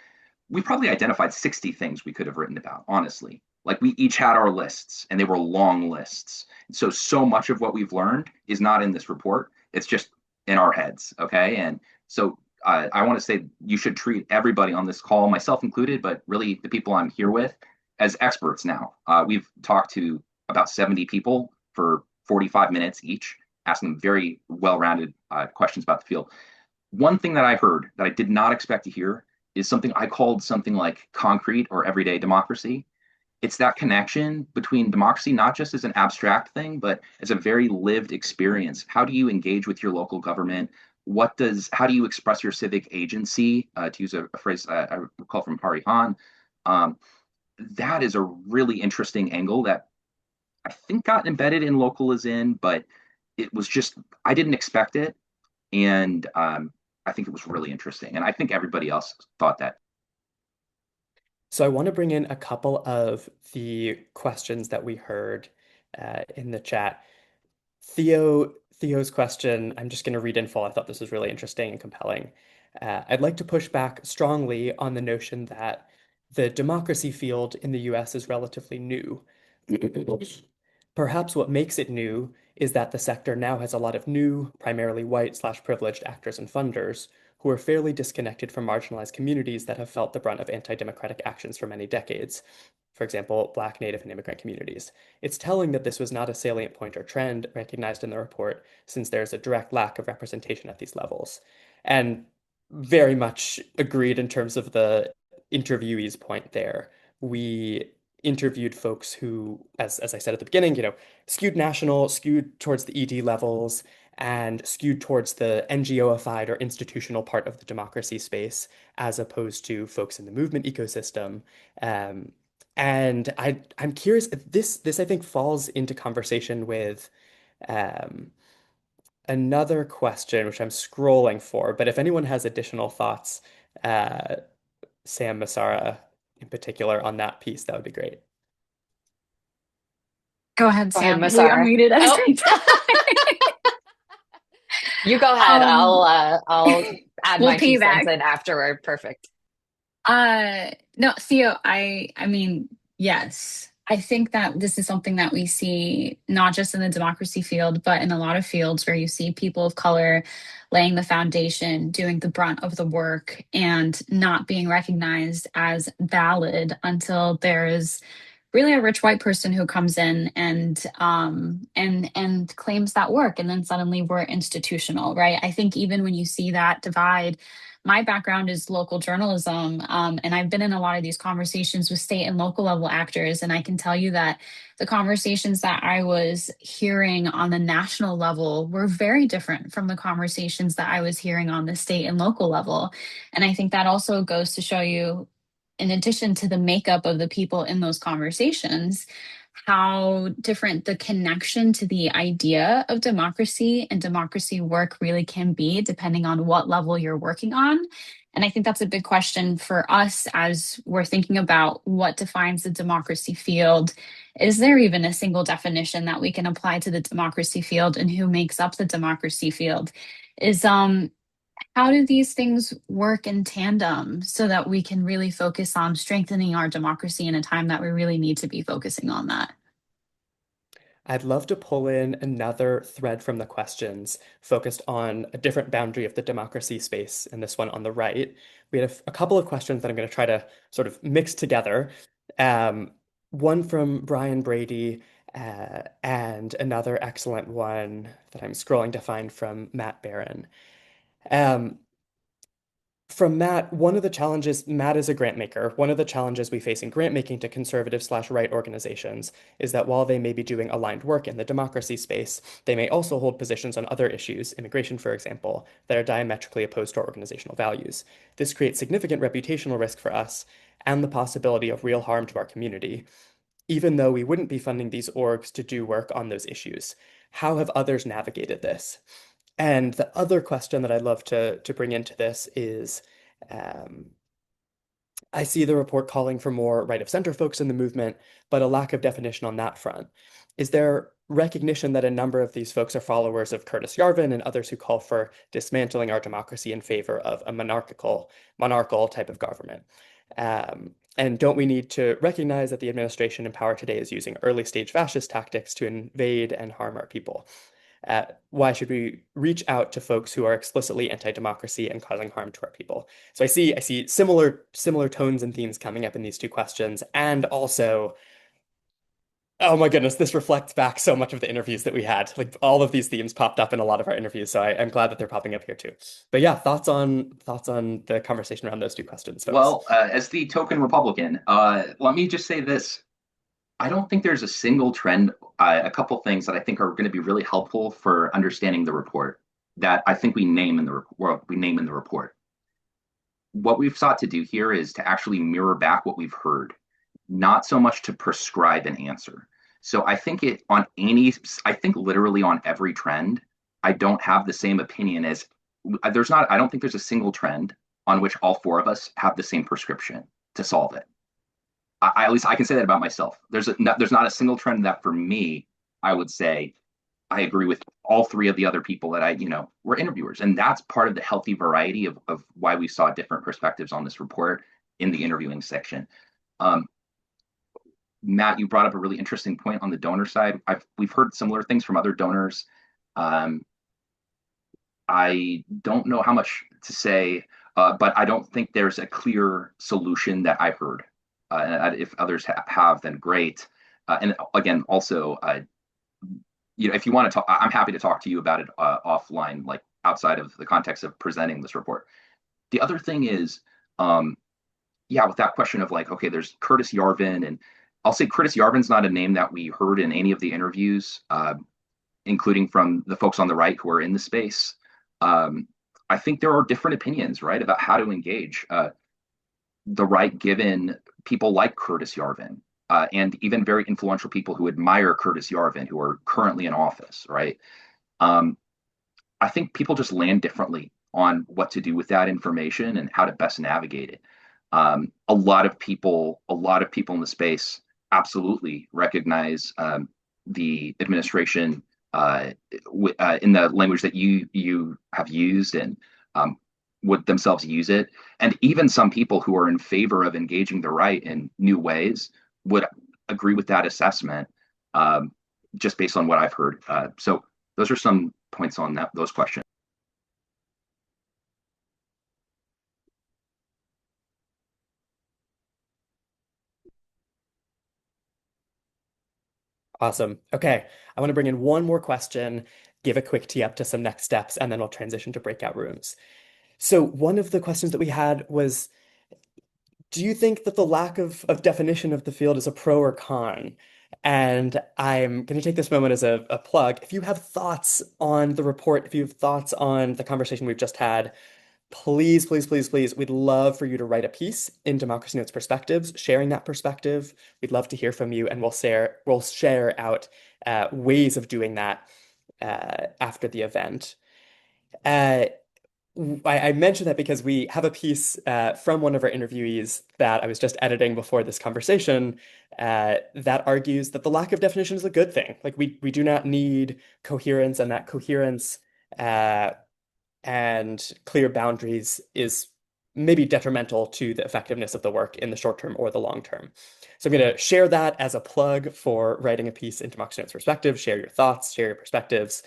S5: we probably identified 60 things we could have written about, honestly. Like we each had our lists, and they were long lists. So much of what we've learned is not in this report. It's just in our heads, okay? And so I want to say you should treat everybody on this call, myself included, but really the people I'm here with, as experts now. We've talked to about 70 people for 45 minutes each. asking them very well-rounded questions about the field. One thing that I heard that I did not expect to hear is something I called something like concrete or everyday democracy. It's that connection between democracy, not just as an abstract thing, but as a very lived experience. How do you engage with your local government? How do you express your civic agency? To use a phrase I recall from Hari Han, um, that is a really interesting angle that I think got embedded in Local is in, but it was just, I didn't expect it. And I think it was really interesting. And I think everybody else thought that.
S1: So I want to bring in a couple of the questions that we heard in the chat. Theo's question, I'm just going to read in full. I thought this was really interesting and compelling. I'd like to push back strongly on the notion that the democracy field in the US is relatively new. Perhaps what makes it new is that the sector now has a lot of new, primarily white/privileged actors and funders who are fairly disconnected from marginalized communities that have felt the brunt of anti-democratic actions for many decades. For example, Black, Native, and immigrant communities. It's telling that this was not a salient point or trend recognized in the report, since there's a direct lack of representation at these levels. And very much agreed in terms of the interviewee's point there. We interviewed folks who, as I said at the beginning, skewed national, skewed towards the ED levels, and skewed towards the NGOified or institutional part of the democracy space, as opposed to folks in the movement ecosystem. And I'm curious, this I think falls into conversation with another question, which I'm scrolling for, but if anyone has additional thoughts, uh, Sam Massara in particular on that piece, that would be great.
S2: Go ahead,
S6: Go ahead,
S2: Sam. We
S6: Massara.
S2: unmuted every time.
S6: You go ahead. I'll add
S2: We'll
S6: my 2 cents
S2: piggyback.
S6: in afterward. Perfect.
S2: No, Theo, I mean, yes. I think that this is something that we see not just in the democracy field, but in a lot of fields where you see people of color laying the foundation, doing the brunt of the work, and not being recognized as valid until there is really a rich white person who comes in and claims that work, and then suddenly we're institutional, right? I think even when you see that divide, my background is local journalism, and I've been in a lot of these conversations with state and local level actors, and I can tell you that the conversations that I was hearing on the national level were very different from the conversations that I was hearing on the state and local level. And I think that also goes to show you, in addition to the makeup of the people in those conversations, how different the connection to the idea of democracy and democracy work really can be, depending on what level you're working on. And I think that's a big question for us as we're thinking about what defines the democracy field. Is there even a single definition that we can apply to the democracy field, and who makes up the democracy field? Is How do these things work in tandem so that we can really focus on strengthening our democracy in a time that we really need to be focusing on that?
S1: I'd love to pull in another thread from the questions focused on a different boundary of the democracy space, and this one on the right. We had a couple of questions that I'm going to try to sort of mix together. One from Brian Brady, and another excellent one that I'm scrolling to find from Matt Barron. Um, from Matt, one of the challenges, Matt is a grant maker. One of the challenges we face in grant making to conservative/right organizations is that while they may be doing aligned work in the democracy space, they may also hold positions on other issues, immigration, for example, that are diametrically opposed to our organizational values. This creates significant reputational risk for us and the possibility of real harm to our community, even though we wouldn't be funding these orgs to do work on those issues. How have others navigated this? And the other question that I'd love to bring into this is, I see the report calling for more right of center folks in the movement, but a lack of definition on that front. Is there recognition that a number of these folks are followers of Curtis Yarvin and others who call for dismantling our democracy in favor of a monarchical type of government? And don't we need to recognize that the administration in power today is using early stage fascist tactics to invade and harm our people? Why should we reach out to folks who are explicitly anti-democracy and causing harm to our people? So I see similar tones and themes coming up in these two questions, and also Oh my goodness, this reflects back so much of the interviews that we had. Like all of these themes popped up in a lot of our interviews, so I'm glad that they're popping up here too. But yeah, thoughts on the conversation around those two questions, folks.
S5: Well, as the token Republican, let me just say this. I don't think there's a single trend, a couple things that I think are going to be really helpful for understanding the report that I think we name in the report. What we've sought to do here is to actually mirror back what we've heard, not so much to prescribe an answer. So I think literally on every trend, I don't have the same opinion as I don't think there's a single trend on which all four of us have the same prescription to solve it. At least I can say that about myself. There's not a single trend that for me, I would say I agree with all three of the other people that were interviewers. And that's part of the healthy variety of why we saw different perspectives on this report in the interviewing section. Um, Matt, you brought up a really interesting point on the donor side. We've heard similar things from other donors. Um, I don't know how much to say, but I don't think there's a clear solution that I heard. And if others have, then great. And again, also, if you want to talk, I'm happy to talk to you about it offline, like outside of the context of presenting this report. The other thing is, with that question of like, okay, there's Curtis Yarvin, and I'll say Curtis Yarvin's not a name that we heard in any of the interviews, including from the folks on the right who are in the space. I think there are different opinions, right, about how to engage the right given people like Curtis Yarvin. And even very influential people who admire Curtis Yarvin, who are currently in office, right? I think people just land differently on what to do with that information and how to best navigate it. A lot of people in the space absolutely recognize the administration in the language that you have used and would themselves use it. And even some people who are in favor of engaging the right in new ways would agree with that assessment, just based on what I've heard. So those are some points on those questions.
S1: Awesome. Okay, I want to bring in one more question, give a quick tee up to some next steps, and then we'll transition to breakout rooms. So one of the questions that we had was, do you think that the lack of definition of the field is a pro or con? And I'm going to take this moment as a plug. If you have thoughts on the report, if you have thoughts on the conversation we've just had, please, please, please, please, we'd love for you to write a piece in Democracy Notes Perspectives, sharing that perspective. We'd love to hear from you, and we'll share out ways of doing that after the event. Uh, I mentioned that because we have a piece from one of our interviewees that I was just editing before this conversation that argues that the lack of definition is a good thing. Like we do not need coherence, and that coherence and clear boundaries is maybe detrimental to the effectiveness of the work in the short term or the long term. So I'm going to share that as a plug for writing a piece in Democracy Notes Perspective. Share your thoughts, share your perspectives.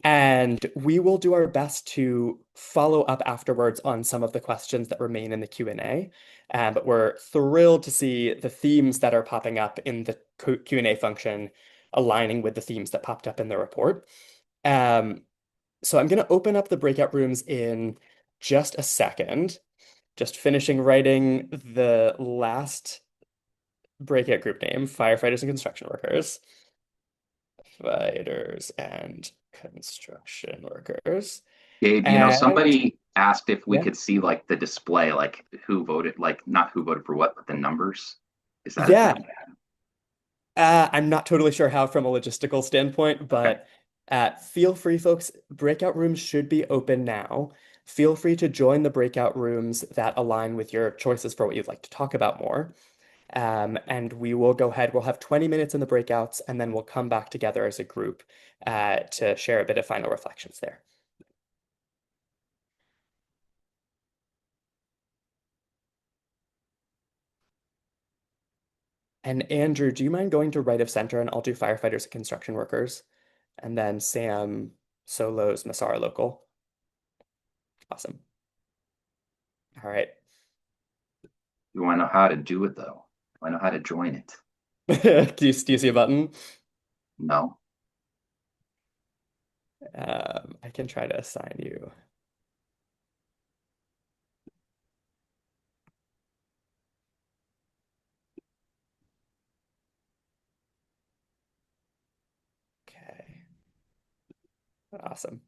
S1: And we will do our best to follow up afterwards on some of the questions that remain in the Q&A. But we're thrilled to see the themes that are popping up in the Q&A function aligning with the themes that popped up in the report. So I'm going to open up the breakout rooms in just a second. Just finishing writing the last breakout group name, firefighters and construction workers. Fighters and construction workers.
S5: Gabe,
S1: And
S5: somebody asked if we
S1: yeah,
S5: could see like the display, like who voted, like not who voted for what, but the numbers. Is that a
S1: yeah.
S5: thing?
S1: I'm not totally sure how from a logistical standpoint,
S5: Okay.
S1: but feel free, folks. Breakout rooms should be open now. Feel free to join the breakout rooms that align with your choices for what you'd like to talk about more. And we will go ahead. We'll have 20 minutes in the breakouts, and then we'll come back together as a group to share a bit of final reflections there. And Andrew, do you mind going to right of center, and I'll do firefighters and construction workers, and then Sam solos Masara local. Awesome. All right.
S5: You want to know how to do it though? I know how to join it.
S1: Do you see a button?
S5: No.
S1: I can try to assign you. Okay. Awesome.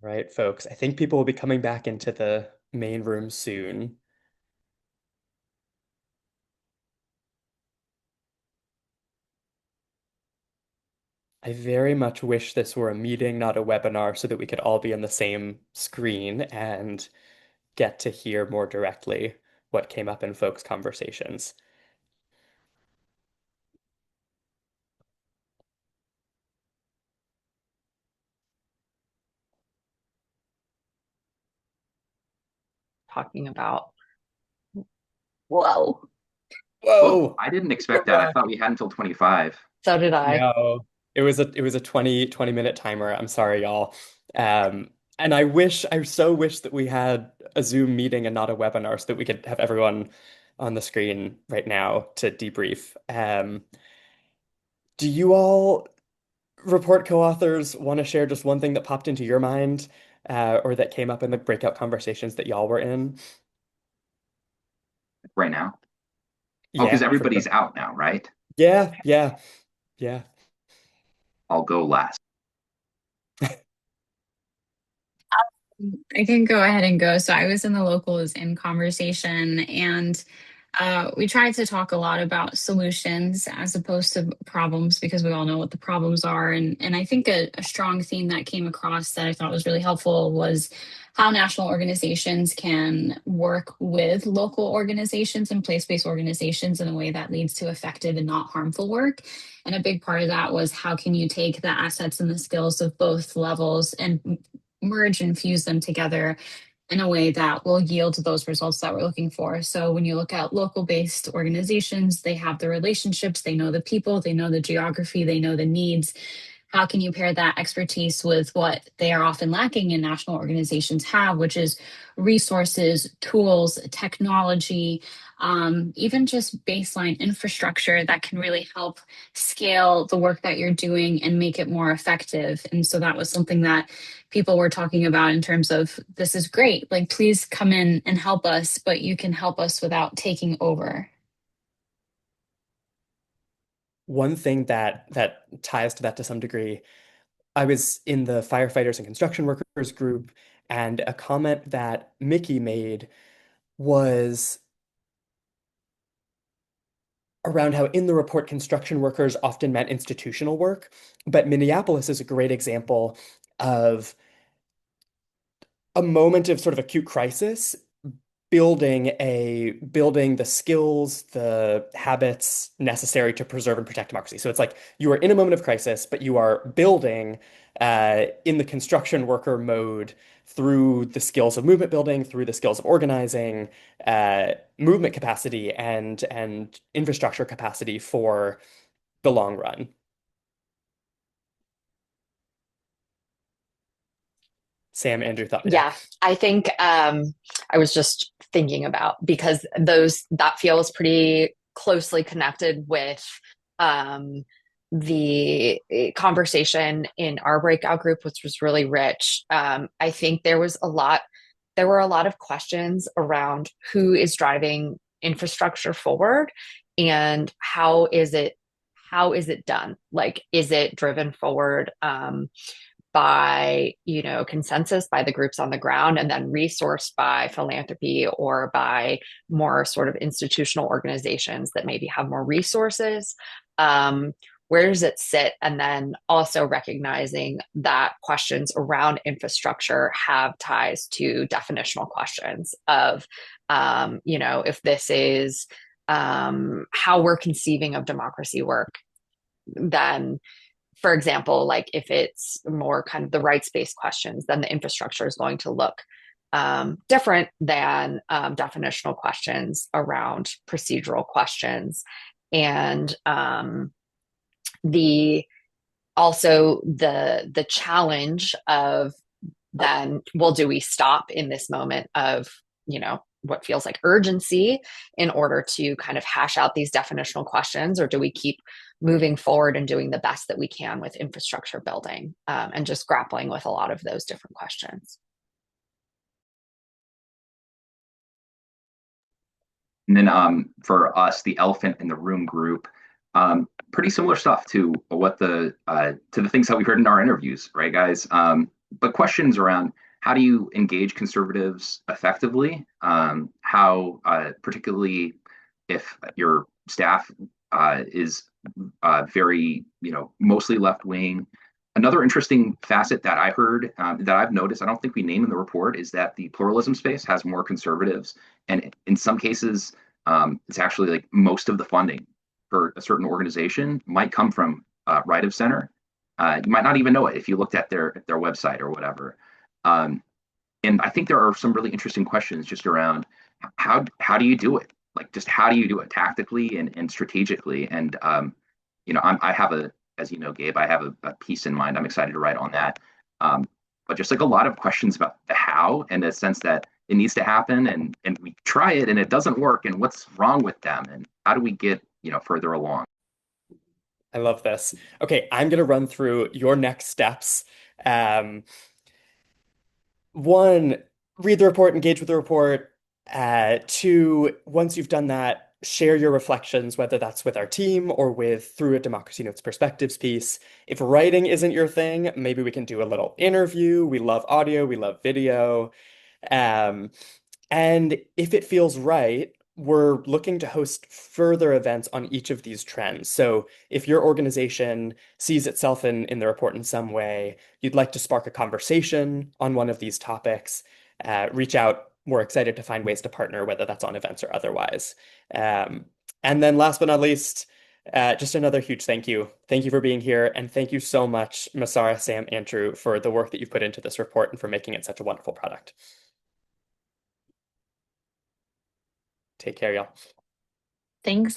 S1: right, folks. I think people will be coming back into the main room soon. I very much wish this were a meeting, not a webinar, so that we could all be on the same screen and get to hear more directly what came up in folks' conversations.
S6: Talking about. Whoa.
S5: Whoa,
S1: Whoa!
S5: I didn't
S1: Go
S5: expect that. I
S1: back.
S5: thought we had until 25.
S6: So did I.
S1: No, it was a 20 minute timer. I'm sorry, y'all. And I so wish that we had a Zoom meeting and not a webinar so that we could have everyone on the screen right now to debrief. Do you all report co-authors want to share just one thing that popped into your mind, or that came up in the breakout conversations that y'all were in?
S5: Right now. Oh, because
S1: Yeah, for
S5: everybody's
S1: sure.
S5: out now, right?
S1: Yeah, yeah, yeah.
S5: I'll go last.
S2: I can go ahead and go. So I was in the locals in conversation, and we tried to talk a lot about solutions as opposed to problems because we all know what the problems are. And I think a strong theme that came across that I thought was really helpful was how national organizations can work with local organizations and place-based organizations in a way that leads to effective and not harmful work. And a big part of that was how can you take the assets and the skills of both levels and merge and fuse them together in a way that will yield those results that we're looking for. So when you look at local based organizations, they have the relationships, they know the people, they know the geography, they know the needs. How can you pair that expertise with what they are often lacking in national organizations have, which is resources, tools, technology, even just baseline infrastructure that can really help scale the work that you're doing and make it more effective. And so that was something that people were talking about in terms of this is great. Like, please come in and help us, but you can help us without taking over.
S1: One thing that ties to that to some degree, I was in the firefighters and construction workers group, and a comment that Mickey made was around how in the report construction workers often meant institutional work, but Minneapolis is a great example of a moment of sort of acute crisis, building the skills, the habits necessary to preserve and protect democracy. So it's like you are in a moment of crisis, but you are building in the construction worker mode through the skills of movement building, through the skills of organizing, movement capacity, and infrastructure capacity for the long run. Sam, Andrew thought, yeah.
S6: Yeah, I think I was just thinking about because those that feels pretty closely connected with um, the conversation in our breakout group, which was really rich. I think there were a lot of questions around who is driving infrastructure forward and how is it done? Like, is it driven forward? By consensus by the groups on the ground and then resourced by philanthropy or by more sort of institutional organizations that maybe have more resources. Where does it sit? And then also recognizing that questions around infrastructure have ties to definitional questions of if this is how we're conceiving of democracy work, then for example, like if it's more kind of the rights-based questions, then the infrastructure is going to look different than definitional questions around procedural questions. And the also the challenge of then, well, do we stop in this moment of, what feels like urgency in order to kind of hash out these definitional questions, or do we keep moving forward and doing the best that we can with infrastructure building and just grappling with a lot of those different questions?
S5: And then for us, the elephant in the room group, pretty similar stuff to what the things that we heard in our interviews, right, guys? but questions around how do you engage conservatives effectively? How, particularly if your staff is very, mostly left wing. Another interesting facet that I heard that I've noticed, I don't think we name in the report, is that the pluralism space has more conservatives, and in some cases, it's actually like most of the funding for a certain organization might come from right of center. You might not even know it if you looked at their website or whatever. Um, and I think there are some really interesting questions just around how do you do it? Like just how do you do it tactically and strategically? And I have as you know, Gabe, I have a piece in mind. I'm excited to write on that. But just like a lot of questions about the how, and the sense that it needs to happen, and we try it and it doesn't work, and what's wrong with them, and how do we get further along?
S1: I love this. Okay, I'm going to run through your next steps. Um, One, read the report, engage with the report. Two, once you've done that, share your reflections, whether that's with our team or with through a Democracy Notes Perspectives piece. If writing isn't your thing, maybe we can do a little interview. We love audio, we love video. Um, and if it feels right, we're looking to host further events on each of these trends. So if your organization sees itself in the report in some way, you'd like to spark a conversation on one of these topics, reach out. We're excited to find ways to partner, whether that's on events or otherwise. Um, and then last but not least, just another huge thank you. Thank you for being here. And thank you so much, Masara, Sam, Andrew, for the work that you've put into this report and for making it such a wonderful product. Take care, y'all.
S2: Thanks.